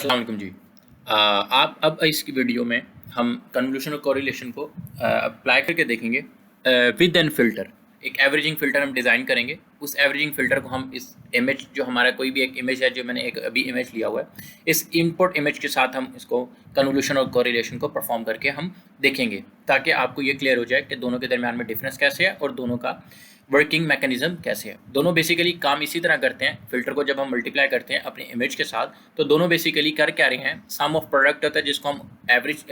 अस्सलाम वालेकुम जी। आप अब इस वीडियो में हम कन्वोल्यूशन और कोरिलेशन को अप्लाई करके देखेंगे विद एन फिल्टर। एक एवरेजिंग फिल्टर हम डिज़ाइन करेंगे। उस एवरेजिंग फिल्टर को हम इस इमेज जो हमारा कोई भी एक इमेज है, जो मैंने एक अभी इमेज लिया हुआ है, इस इनपुट इमेज के साथ हम इसको कन्वोल्यूशन और कोरिलेशन को परफॉर्म करके हम देखेंगे, ताकि आपको ये क्लियर हो जाए कि दोनों के दरमियान में डिफरेंस कैसे है और दोनों का वर्किंग मैकेनिज्म कैसे है। दोनों बेसिकली काम इसी तरह करते हैं। फिल्टर को जब हम मल्टीप्लाई करते हैं अपने इमेज के साथ, तो दोनों बेसिकली कर क्या रहे हैं, सम ऑफ प्रोडक्ट होता है जिसको हम एवरेज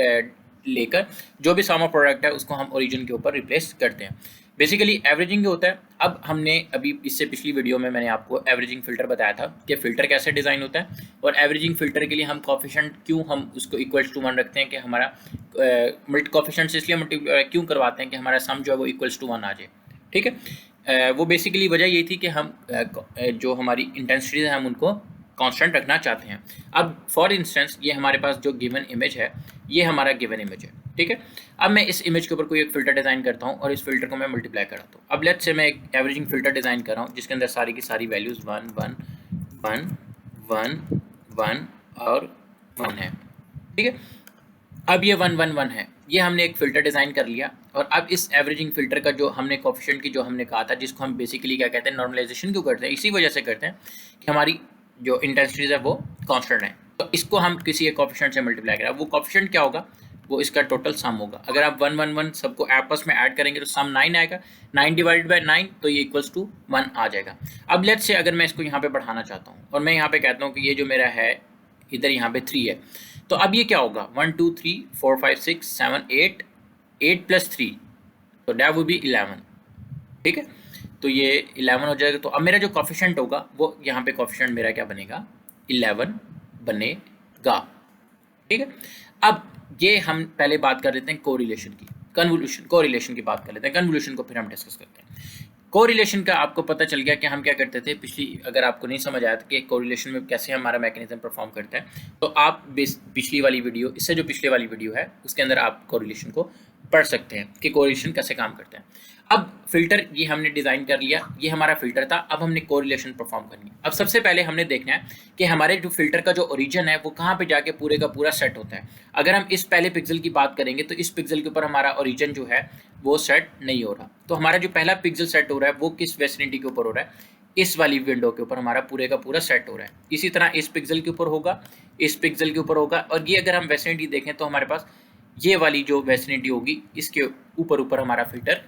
लेकर जो भी सम ऑफ प्रोडक्ट है उसको हम ओरिजिन के ऊपर रिप्लेस करते हैं। बेसिकली एवरेजिंग होता है। अब हमने अभी इससे पिछली वीडियो में मैंने आपको एवरेजिंग फिल्टर बताया था कि फिल्टर कैसे डिज़ाइन होता है, और एवरेजिंग फिल्टर के लिए हम कोफिशिएंट क्यों हम उसको इक्वल्स टू 1 रखते हैं कि हमारा कोफिशिएंट इसलिए मल्टीप्लाई क्यों करवाते हैं कि हमारा सम जो है वो इक्वल्स टू 1 आ जाए। ठीक है, वो बेसिकली वजह यही थी कि हम जो हमारी इंटेंसिटीज हैं हम उनको कांस्टेंट रखना चाहते हैं। अब फॉर इंस्टेंस ये हमारे पास जो गिवन इमेज है, ये हमारा गिवन इमेज है। ठीक है, अब मैं इस इमेज के ऊपर कोई एक फिल्टर डिज़ाइन करता हूँ और इस फिल्टर को मैं मल्टीप्लाई कराता हूँ। अब लेट्स से मैं एक एवरेजिंग फिल्टर डिज़ाइन कर रहा हूँ जिसके अंदर सारी की सारी वैल्यूज़ 1 1 1 1 1 और 1 है। ठीक है, अब ये 1 1 1 है, ये हमने एक फ़िल्टर डिज़ाइन कर लिया। और अब इस एवरेजिंग फ़िल्टर का जो हमने कोफिशिएंट की जो हमने कहा था, जिसको हम बेसिकली क्या कहते हैं, नॉर्मलाइजेशन क्यों करते हैं, इसी वजह से करते हैं कि हमारी जो इंटेंसिटीज़ है वो कांस्टेंट है। तो इसको हम किसी एक कोफिशिएंट से मल्टीप्लाई करें। वो कोफिशिएंट क्या होगा, वो इसका टोटल सम होगा। अगर आप 1 1 1 सबको आपस में ऐड करेंगे तो सम 9 आएगा। 9 डिवाइडेड बाई 9 तो ये इक्वल्स टू 1 आ जाएगा। अब लेट्स से अगर मैं इसको यहाँ पे बढ़ाना चाहता हूँ और मैं यहाँ पे कहता हूँ कि ये जो मेरा है इधर यहाँ पे 3 है, तो अब ये क्या होगा, 1 2 3 4 5 6 7 8 8 प्लस 3, तो डेट वुड बी 11। ठीक है, तो ये 11 हो जाएगा। तो अब मेरा जो कोफिशिएंट होगा वो यहाँ पे कोफिशिएंट मेरा क्या बनेगा, 11 बनेगा। ठीक है, अब ये हम पहले बात कर लेते हैं कोरिलेशन की, कन्वोल्यूशन कोरिलेशन की बात कर लेते हैं, कन्वोल्यूशन को फिर हम डिस्कस करते हैं। कोरिलेशन का आपको पता चल गया कि हम क्या करते थे पिछली, अगर आपको नहीं समझ आया था कि कोरिलेशन में कैसे हमारा मैकेनिज्म परफॉर्म करता है, तो आप पिछली वाली वीडियो, इससे जो पिछले वाली वीडियो है उसके अंदर आप कोरिलेशन को पढ़ सकते हैं कि कोरिलेशन कैसे काम करता है। अब फिल्टर ये हमने डिज़ाइन कर लिया, ये हमारा फिल्टर था। अब हमने कोरिलेशन परफॉर्म करनी है। अब सबसे पहले हमने देखना है कि हमारे जो फिल्टर का जो ओरिजिन है वो कहाँ पे जाके पूरे का पूरा सेट होता है। अगर हम इस पहले पिक्सल की बात करेंगे तो इस पिक्सल के ऊपर हमारा ओरिजिन जो है वो सेट नहीं हो रहा। तो हमारा जो पहला पिक्सल सेट हो रहा है वो किस वेसिनिटी के ऊपर हो रहा है, इस वाली विंडो के ऊपर हमारा पूरे का पूरा सेट हो रहा है। इसी तरह इस पिक्सल के ऊपर होगा, इस पिक्सल के ऊपर होगा, और ये अगर हम वेसिनिटी देखें तो हमारे पास ये वाली जो वेसिनिटी होगी इसके ऊपर ऊपर हमारा फिल्टर,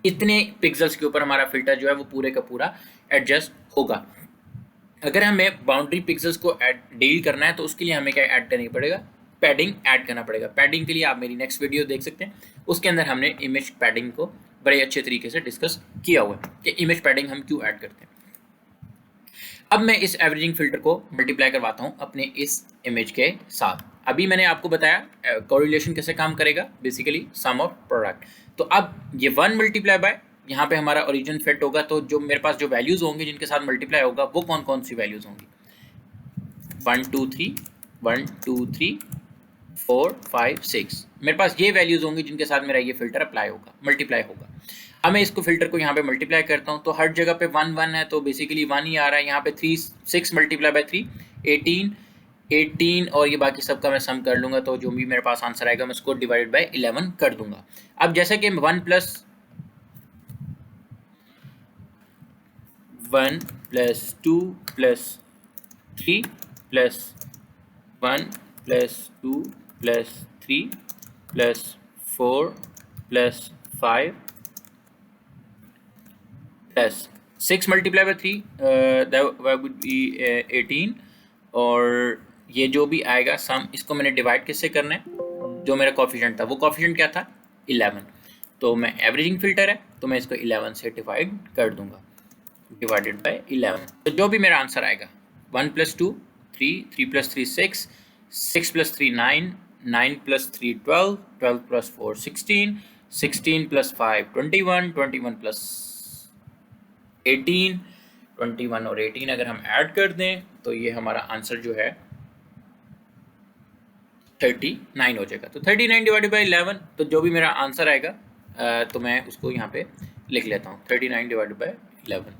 इतने पिक्सल्स के ऊपर हमारा फिल्टर जो है वो पूरे का पूरा एडजस्ट होगा। अगर हमें बाउंड्री पिक्सल्स को डील करना है तो उसके लिए हमें क्या ऐड करना पड़ेगा, पैडिंग ऐड करना पड़ेगा। पैडिंग के लिए आप मेरी नेक्स्ट वीडियो देख सकते हैं, उसके अंदर हमने इमेज पैडिंग को बड़े अच्छे तरीके से डिस्कस किया हुआ है कि इमेज पैडिंग हम क्यों ऐड करते हैं। अब मैं इस एवरेजिंग फिल्टर को मल्टीप्लाई करवाता हूँ अपने इस इमेज के साथ। अभी मैंने आपको बताया कोरिलेशन कैसे काम करेगा, बेसिकली सम ऑफ प्रोडक्ट। तो अब ये 1 मल्टीप्लाई बाय यहाँ पे हमारा ओरिजिन फिट होगा, तो जो मेरे पास जो वैल्यूज़ होंगी जिनके साथ मल्टीप्लाई होगा वो कौन कौन सी वैल्यूज़ होंगी, 1 2 3 1 2 3 4 5 6, मेरे पास ये वैल्यूज़ होंगी जिनके साथ मेरा ये फिल्टर अप्लाई होगा, मल्टीप्लाई होगा। अब मैं इसको फिल्टर को यहाँ पे मल्टीप्लाई करता हूँ तो हर जगह पे 1 1 है, तो बेसिकली 1 ही आ रहा है। यहाँ पे 3 6 मल्टीप्लाई बाय 3 18 18, और ये बाकी सबका मैं सम कर लूँगा, तो जो भी मेरे पास आंसर आएगा मैं उसको डिवाइडेड बाय 11 कर दूंगा। अब जैसे कि 1 plus 2 plus 3 plus 1 plus 2 plus 3 plus 4 plus 5 plus 6 multiply by 3 that would be 18, और ये जो भी आएगा सम, इसको मैंने डिवाइड किससे करना है, जो मेरा कोफिशिएंट था वो कोफिशिएंट क्या था, 11। तो मैं एवरेजिंग फिल्टर है तो मैं इसको 11 से डिवाइड कर दूंगा, डिवाइडेड बाय 11। तो जो भी मेरा आंसर आएगा, 1 plus 2 3 3 plus 3 6 6 plus 3 9 9 plus 3 12 12 plus 4 16 16 plus 5 21 21 plus 18 21 और 18 अगर हम ऐड कर दें तो ये हमारा आंसर जो है 39 हो जाएगा। तो 39 डिवाइडेड बाई 11, तो जो भी मेरा आंसर आएगा तो मैं उसको यहाँ पे लिख लेता हूँ, 39 डिवाइडेड बाई 11।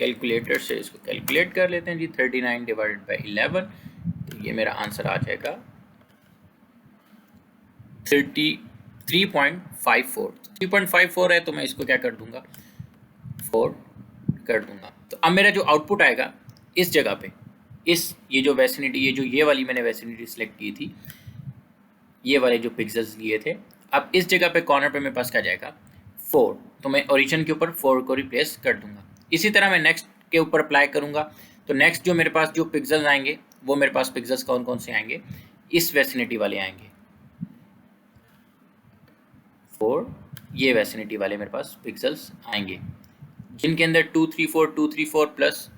कैलकुलेटर से इसको कैलकुलेट कर लेते हैं जी। 39 डिवाइडेड बाई 11, तो ये मेरा आंसर आ जाएगा 3.54। 3.54 है तो मैं इसको क्या कर दूंगा, 4 कर दूंगा। तो अब मेरा जो आउटपुट आएगा इस जगह पे, ये जो वेसिनिटी, ये वाली मैंने वेसिनिटी सिलेक्ट की थी, ये वाले जो पिक्सेल्स लिए थे, अब इस जगह पे कॉर्नर पे मेरे पास क्या जाएगा 4, तो मैं ओरिजिन के ऊपर 4 को रिप्लेस कर दूंगा। इसी तरह मैं नेक्स्ट के ऊपर अप्लाई करूंगा, तो नेक्स्ट जो मेरे पास जो पिक्सेल्स आएंगे वो मेरे पास पिक्सेल्स कौन कौन से आएंगे, इस वेसिनिटी वाले आएंगे 4, ये वेसिनिटी वाले मेरे पास पिक्सेल्स आएंगे जिनके अंदर 234 प्लस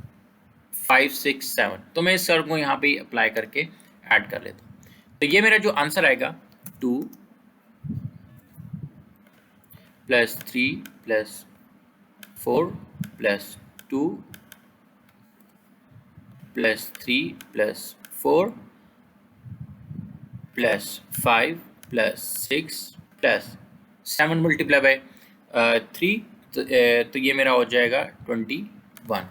5 6 7, तो मैं इस सर को यहाँ पे अप्लाई करके ऐड कर लेता हूँ। तो ये मेरा जो आंसर आएगा 2 plus 3 plus 4 plus 2 plus 3 plus 4 plus 5 plus 6 plus 7 multiply by 3, तो ये मेरा हो जाएगा 21।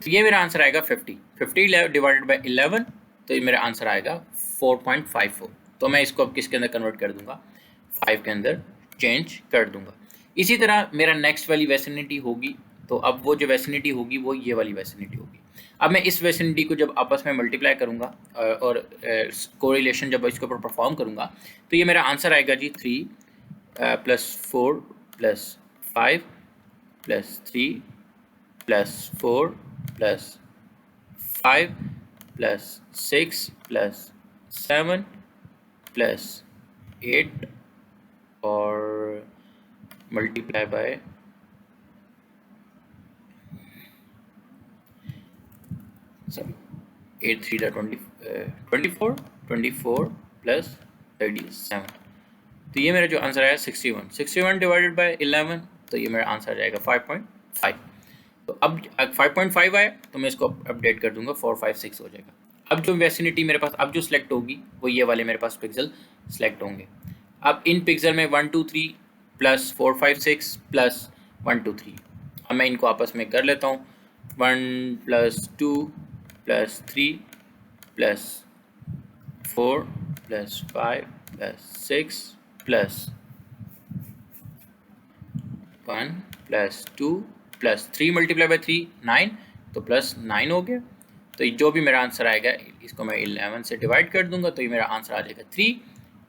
तो ये मेरा आंसर आएगा 50 डिवाइडेड बाय 11, तो ये मेरा आंसर आएगा 4.54। तो मैं इसको अब किसके अंदर कन्वर्ट कर दूंगा, 5 के अंदर चेंज कर दूंगा। इसी तरह मेरा नेक्स्ट वाली वेसिनिटी होगी, तो अब वो जो वेसिनिटी होगी वो ये वाली वेसिनिटी होगी। अब मैं इस वेसिनिटी को जब आपस में मल्टीप्लाई करूंगा और कोरिलेशन जब इसके ऊपर परफॉर्म करूंगा, तो ये मेरा आंसर आएगा जी 3 plus 4 plus 5 plus 3 plus 4 plus 5 plus 6 plus 7 plus 8 और मल्टीप्लाई बाय 8 3 24 प्लस 37, तो ये मेरा जो आंसर आया 61 डिवाइडेड बाय 11, तो ये मेरा आंसर आ जाएगा 5.5। तो अब 5.5 आया तो मैं इसको अपडेट कर दूंगा 4 5 6 हो जाएगा। अब जो वेसिनिटी मेरे पास अब जो सिलेक्ट होगी वो ये वाले मेरे पास पिक्सल सिलेक्ट होंगे। अब इन पिक्सल में 1 2 3 प्लस 4 5 6 प्लस 1 2 3, अब मैं इनको आपस में कर लेता हूँ। 1 plus 2 plus 3 plus 4 plus 5 plus 6 plus 1 plus 2 plus 3 multiply by 3 9, तो प्लस 9 हो गया। तो जो भी मेरा आंसर आएगा इसको मैं 11 से डिवाइड कर दूंगा, तो ये मेरा आंसर आ जाएगा 3,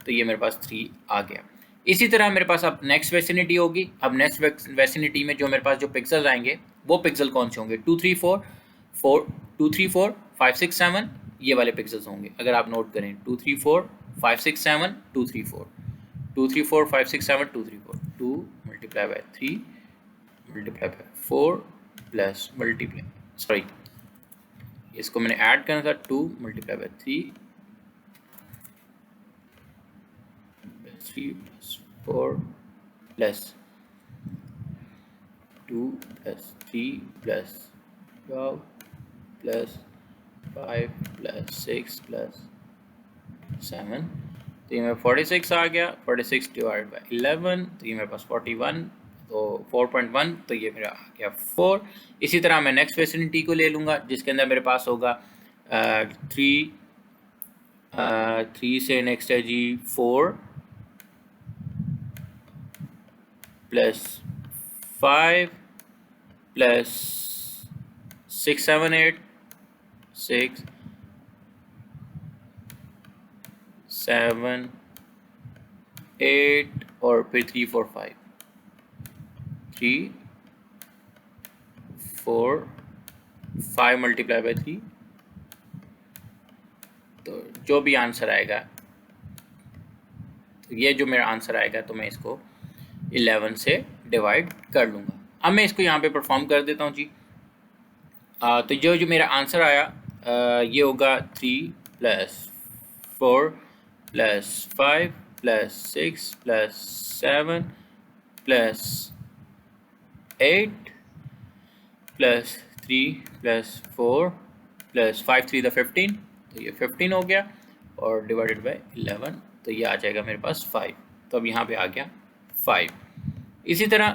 तो ये मेरे पास 3 आ गया। इसी तरह मेरे पास अब नेक्स्ट वेसिनिटी होगी। अब नेक्स्ट वेसिनिटी में जो मेरे पास जो पिक्सल आएंगे वो पिक्सल कौन से होंगे, 2 3 4 5 6 7, ये वाले पिक्सल्स होंगे। अगर आप नोट करें 2 3 4 5 6 7 2 3 4 2 3 4 5 6 7 2 3 4, 2 multiply by 3 multiply by 4 plus multiply, sorry इसको मैंने ऐड करना था, 2 multiply by 3 plus 4 plus 2 plus 3 plus 12 plus 5 plus 6 plus 7, तो ये मेरा 46 आ गया। 46 डिवाइड बाई 11, तो ये मेरे पास 41, तो 4.1, तो ये मेरा आ गया 4। इसी तरह मैं नेक्स्ट वेसिनिटी को ले लूँगा जिसके अंदर मेरे पास होगा 3 से नेक्स्ट है जी 4 प्लस 5 प्लस 6 7 8 6 7 8 और फिर 3 4 5 3 4 5 मल्टीप्लाई बाई 3, तो जो भी आंसर आएगा, तो ये जो मेरा आंसर आएगा तो मैं इसको 11 से डिवाइड कर लूँगा। अब मैं इसको यहाँ पे परफॉर्म कर देता हूँ जी। तो जो मेरा आंसर आया ये होगा 3 plus 4 plus 5 plus 6 plus 7 plus 8 plus 3 plus 4 plus 5 3 15, तो ये 15 हो गया और डिवाइडेड बाय 11, तो ये आ जाएगा मेरे पास 5। तो अब यहाँ पे आ गया 5। इसी तरह